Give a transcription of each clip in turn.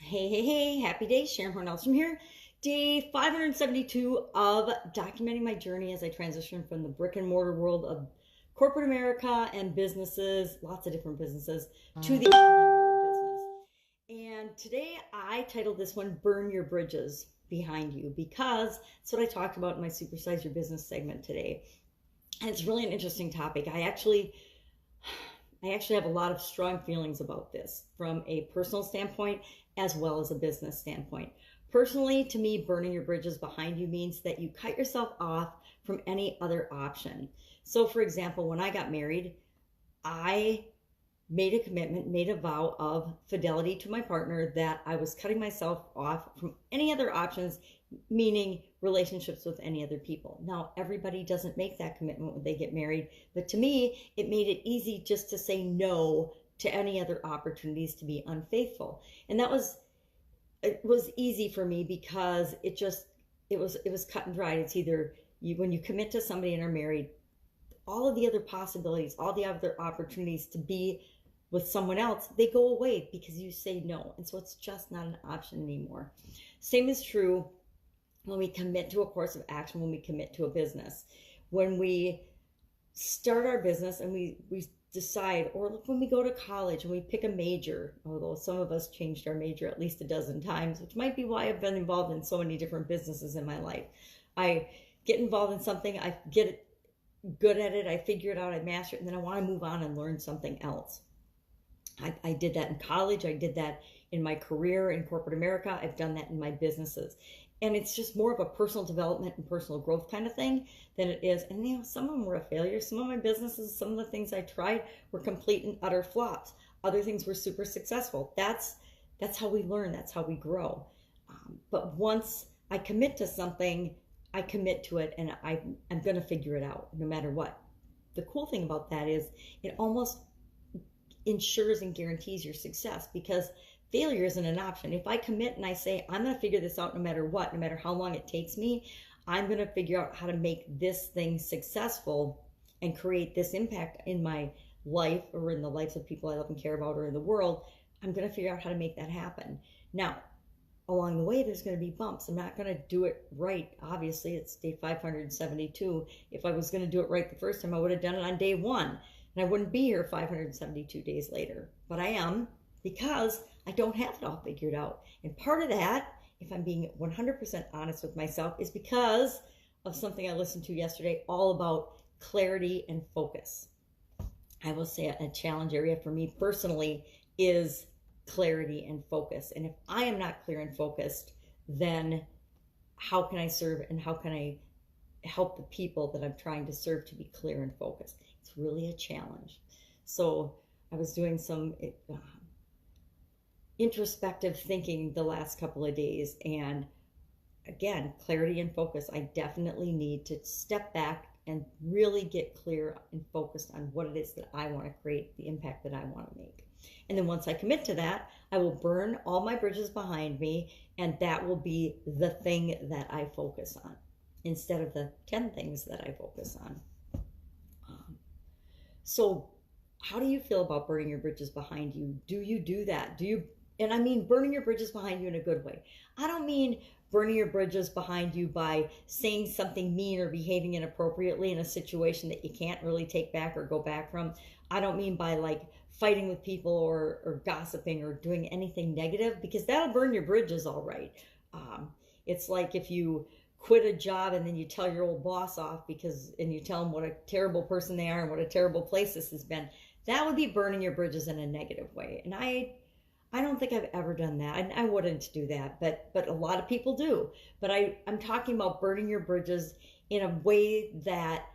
Hey, happy day. Sharon Horne-Ellstrom here. Day 572 of documenting my journey as I transition from the brick and mortar world of corporate America and businesses, lots of different businesses, to the online world of business. And today I titled this one, Burn Your Bridges Behind You, because that's what I talked about in my Supersize Your Business segment today. And it's really an interesting topic. I actually have a lot of strong feelings about this from a personal standpoint as well as a business standpoint. Personally, to me, burning your bridges behind you means that you cut yourself off from any other option. So, for example, when I got married, I made a commitment, made a vow of fidelity to my partner that I was cutting myself off from any other options, meaning relationships with any other people. Now, everybody doesn't make that commitment when they get married, but to me, it made it easy just to say no to any other opportunities to be unfaithful. And it was easy for me because it was cut and dried. It's either when you commit to somebody and are married, all of the other possibilities, all the other opportunities to be with someone else, they go away because you say no. And so it's just not an option anymore. Same is true when we commit to a course of action, when we commit to a business. When we start our business and we decide, or look, when we go to college and we pick a major, although some of us changed our major at least a dozen times, which might be why I've been involved in so many different businesses in my life. I get involved in something, I get good at it, I figure it out, I master it, and then I want to move on and learn something else. I did that in college. I did that in my career in corporate America. I've done that in my businesses. And it's just more of a personal development and personal growth kind of thing than it is. And some of them were a failure. Some of my businesses, some of the things I tried were complete and utter flops. Other things were super successful. That's how we learn. That's how we grow. But once I commit to something, I commit to it, and I'm going to figure it out no matter what. The cool thing about that is it almost ensures and guarantees your success, because failure isn't an option. If I commit and I say, I'm going to figure this out no matter what, no matter how long it takes me, I'm going to figure out how to make this thing successful and create this impact in my life or in the lives of people I love and care about or in the world, I'm going to figure out how to make that happen. Now, along the way, there's going to be bumps. I'm not going to do it right. Obviously, it's day 572. If I was going to do it right the first time, I would have done it on day one. And I wouldn't be here 572 days later. But I am, because I don't have it all figured out. And part of that, if I'm being 100% honest with myself, is because of something I listened to yesterday all about clarity and focus. I will say a challenge area for me personally is clarity and focus. And if I am not clear and focused, then how can I serve and how can I help the people that I'm trying to serve to be clear and focused? It's really a challenge. So I was doing some introspective thinking the last couple of days, and again, clarity and focus. I definitely need to step back and really get clear and focused on what it is that I want to create, the impact that I want to make. And then once I commit to that, I will burn all my bridges behind me, and that will be the thing that I focus on instead of the 10 things that I focus on. So how do you feel about burning your bridges behind you? Do you do that? And I mean burning your bridges behind you in a good way. I don't mean burning your bridges behind you by saying something mean or behaving inappropriately in a situation that you can't really take back or go back from. I don't mean by like fighting with people or gossiping or doing anything negative, because that'll burn your bridges all right. It's like if you quit a job and then you tell your old boss off and you tell them what a terrible person they are and what a terrible place this has been. That would be burning your bridges in a negative way. And I don't think I've ever done that. And I wouldn't do that, but a lot of people do. But I'm talking about burning your bridges in a way that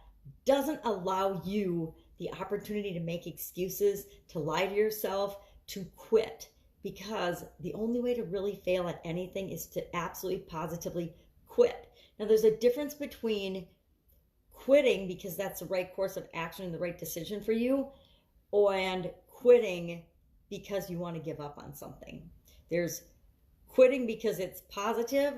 doesn't allow you the opportunity to make excuses, to lie to yourself, to quit. Because the only way to really fail at anything is to absolutely positively quit. Now, there's a difference between quitting because that's the right course of action and the right decision for you, and quitting because you want to give up on something. There's quitting because it's positive,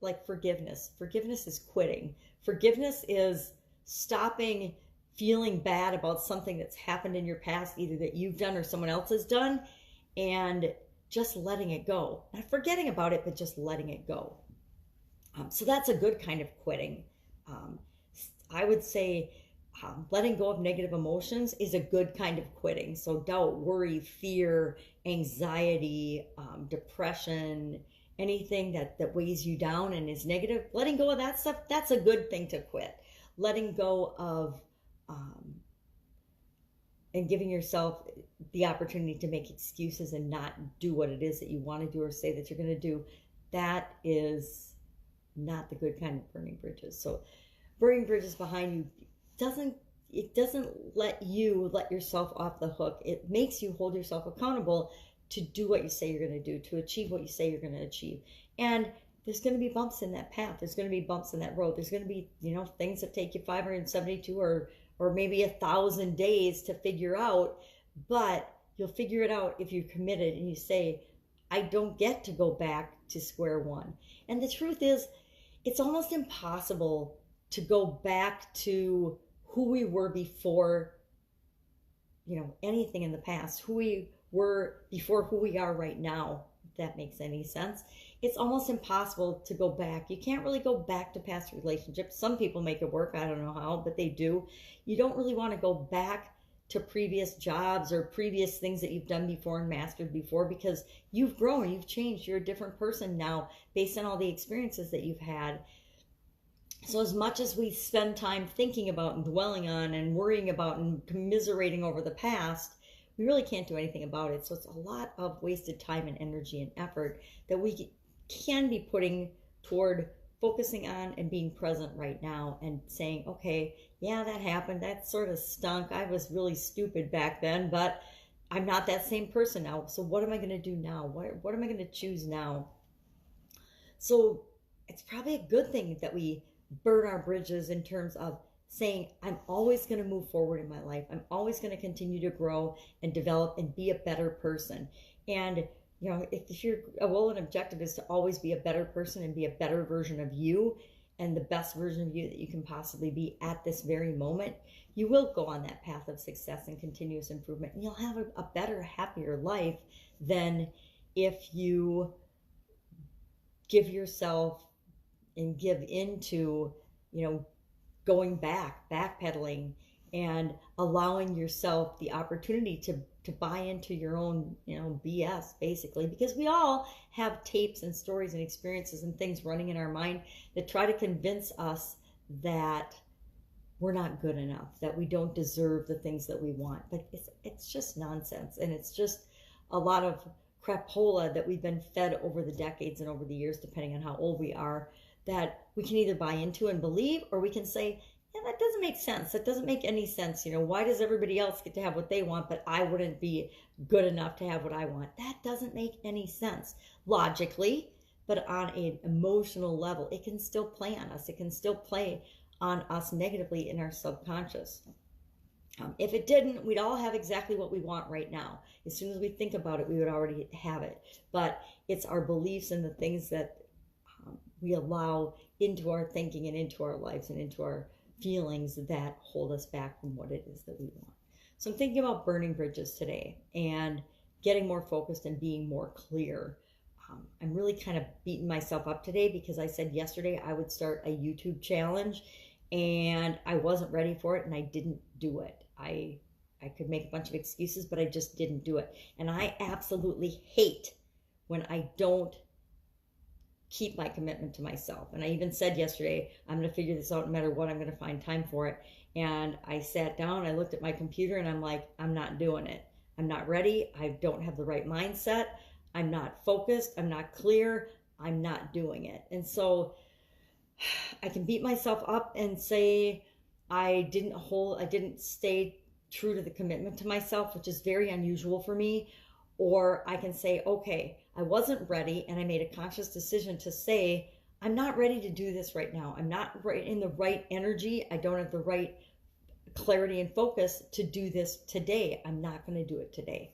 like forgiveness. Forgiveness is quitting. Forgiveness is stopping feeling bad about something that's happened in your past, either that you've done or someone else has done, and just letting it go. Not forgetting about it, but just letting it go. So that's a good kind of quitting. Um, I would say letting go of negative emotions is a good kind of quitting. So doubt, worry, fear, anxiety, depression, anything that weighs you down and is negative, letting go of that stuff, that's a good thing to quit. Letting go of and giving yourself the opportunity to make excuses and not do what it is that you want to do or say that you're going to do, that is not the good kind of burning bridges. So burning bridges behind you doesn't let you let yourself off the hook. It makes you hold yourself accountable to do what you say you're going to do, to achieve what you say you're going to achieve. And there's going to be bumps in that path. There's going to be bumps in that road. There's going to be, things that take you 572 or maybe 1,000 days to figure out, but you'll figure it out if you're committed and you say, I don't get to go back to square one. And the truth is, it's almost impossible to go back to who we were before, anything in the past, who we were before who we are right now, if that makes any sense. It's almost impossible to go back. You can't really go back to past relationships. Some people make it work. I don't know how, but they do. You don't really want to go back to previous jobs or previous things that you've done before and mastered before, because you've grown, you've changed, you're a different person now based on all the experiences that you've had. So as much as we spend time thinking about and dwelling on and worrying about and commiserating over the past, we really can't do anything about it. So it's a lot of wasted time and energy and effort that we can be putting toward focusing on and being present right now and saying, okay, yeah, that happened. That sort of stunk. I was really stupid back then, but I'm not that same person now. So what am I going to do now? What am I going to choose now? So it's probably a good thing that we burn our bridges in terms of saying, I'm always going to move forward in my life. I'm always going to continue to grow and develop and be a better person. And if your goal and objective is to always be a better person and be a better version of you and the best version of you that you can possibly be at this very moment, you will go on that path of success and continuous improvement. And you'll have a better, happier life than if you give yourself and give into, going backpedaling and allowing yourself the opportunity to buy into your own, BS, basically, because we all have tapes and stories and experiences and things running in our mind that try to convince us that we're not good enough, that we don't deserve the things that we want. But it's just nonsense, and it's just a lot of crapola that we've been fed over the decades and over the years, depending on how old we are, that we can either buy into and believe, or we can say, yeah, that doesn't make sense. That doesn't make any sense. Why does everybody else get to have what they want, but I wouldn't be good enough to have what I want? That doesn't make any sense logically, but on an emotional level, it can still play on us. It can still play on us negatively in our subconscious. If it didn't, we'd all have exactly what we want right now. As soon as we think about it, we would already have it. But it's our beliefs and the things that we allow into our thinking and into our lives and into our feelings that hold us back from what it is that we want. So I'm thinking about burning bridges today and getting more focused and being more clear. I'm really kind of beating myself up today because I said yesterday I would start a YouTube challenge and I wasn't ready for it and I didn't do it. I could make a bunch of excuses, but I just didn't do it. And I absolutely hate when I don't keep my commitment to myself. And I even said yesterday, I'm going to figure this out no matter what. I'm going to find time for it. And I sat down, I looked at my computer, and I'm like, I'm not doing it. I'm not ready. I don't have the right mindset. I'm not focused. I'm not clear. I'm not doing it. And so I can beat myself up and say I didn't stay true to the commitment to myself, which is very unusual for me. Or I can say, okay, I wasn't ready, and I made a conscious decision to say, I'm not ready to do this right now. I'm not in the right energy. I don't have the right clarity and focus to do this today. I'm not going to do it today.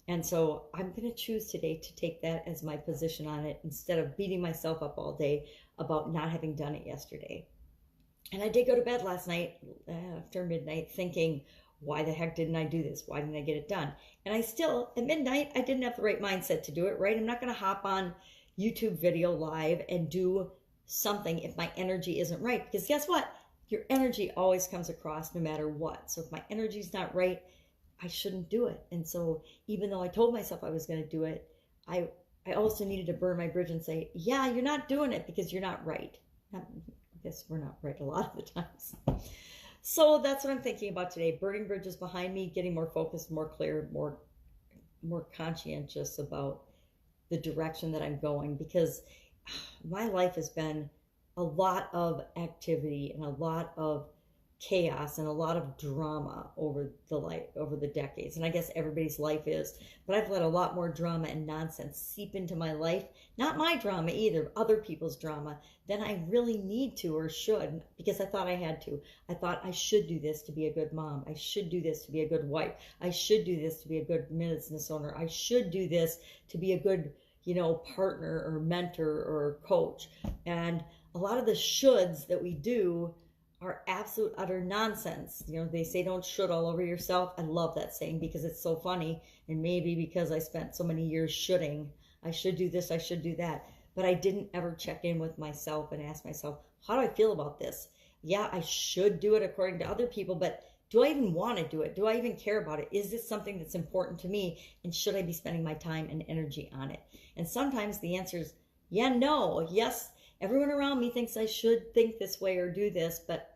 And so I'm going to choose today to take that as my position on it instead of beating myself up all day about not having done it yesterday. And I did go to bed last night after midnight thinking, why the heck didn't I do this? Why didn't I get it done? And I still, at midnight, I didn't have the right mindset to do it, right? I'm not going to hop on YouTube video live and do something if my energy isn't right. Because guess what? Your energy always comes across no matter what. So if my energy's not right, I shouldn't do it. And so even though I told myself I was going to do it, I also needed to burn my bridge and say, yeah, you're not doing it because you're not right. I guess we're not right a lot of the times. So that's what I'm thinking about today. Burning bridges behind me, getting more focused, more clear, more conscientious about the direction that I'm going, because my life has been a lot of activity and a lot of chaos and a lot of drama over the decades. And I guess everybody's life is, but I've let a lot more drama and nonsense seep into my life. Not my drama either, other people's drama, than I really need to or should, because I thought I had to. I thought I should do this to be a good mom. I should do this to be a good wife. I should do this to be a good business owner. I should do this to be a good, partner or mentor or coach. And a lot of the shoulds that we do are absolute utter nonsense. They say don't should all over yourself. I love that saying because it's so funny, and maybe because I spent so many years shoulding. I should do this, I should do that. But I didn't ever check in with myself and ask myself, how do I feel about this? Yeah, I should do it according to other people, but do I even want to do it? Do I even care about it? Is this something that's important to me? And should I be spending my time and energy on it? And sometimes the answer is, yeah, no, yes. Everyone around me thinks I should think this way or do this, but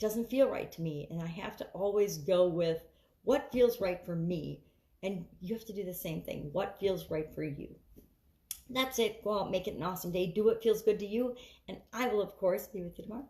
doesn't feel right to me. And I have to always go with what feels right for me. And you have to do the same thing. What feels right for you? That's it. Go out, make it an awesome day. Do what feels good to you. And I will, of course, be with you tomorrow.